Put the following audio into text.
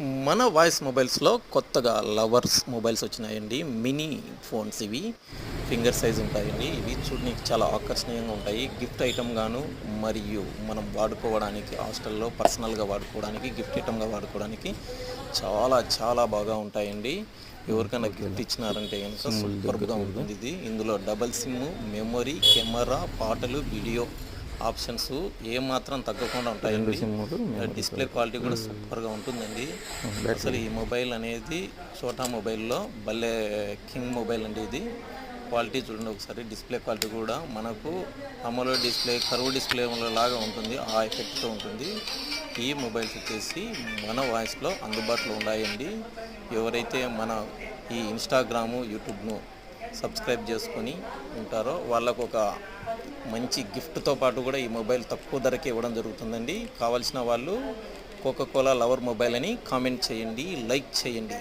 మన వాయిస్ మొబైల్స్లో కొత్తగా lovers mobiles వచ్చినాయండి. మినీ ఫోన్స్ ఇవి. ఫింగర్ సైజ్ ఉంటాయండి. ఇవి చూడడానికి చాలా ఆకర్షణీయంగా ఉంటాయి. గిఫ్ట్ ఐటమ్ గాను మరియు మనం వాడుకోవడానికి హాస్టల్లో పర్సనల్గా వాడుకోవడానికి గిఫ్ట్ ఐటమ్గా వాడుకోవడానికి చాలా చాలా బాగా ఉంటాయండి. ఎవరికైనా గిఫ్ట్ ఇచ్చినారంటే కనుక సూపర్గా ఉంటుంది ఇది. ఇందులో డబల్ సిమ్, మెమొరీ, కెమెరా, పాటలు, వీడియో ఆప్షన్స్ ఏమాత్రం తగ్గకుండా ఉంటాయండి. డిస్ప్లే క్వాలిటీ కూడా సూపర్గా ఉంటుందండి. అసలు ఈ మొబైల్ అనేది చోటా మొబైల్లో భలే కింగ్ మొబైల్ అండి ఇది. క్వాలిటీ చూడండి ఒకసారి. డిస్ప్లే క్వాలిటీ కూడా మనకు అమోలెడ్ డిస్ప్లే, కర్వ్ డిస్ప్లే లాగా ఉంటుంది. ఆ ఎఫెక్ట్తో ఉంటుంది. ఈ మొబైల్స్ వచ్చేసి మన వాయిస్లో అందుబాటులో ఉన్నాయండి. ఎవరైతే మన ఈ ఇన్స్టాగ్రాము, యూట్యూబ్ను సబ్స్క్రైబ్ చేసుకొని ఉంటారో వాళ్ళకు ఒక మంచి గిఫ్ట్తో పాటు కూడా ఈ మొబైల్ తక్కువ ధరకే ఇవ్వడం జరుగుతుందండి. కావాల్సిన వాళ్ళు కోకా కోలా లవర్ మొబైల్ అని కామెంట్ చేయండి, లైక్ చేయండి.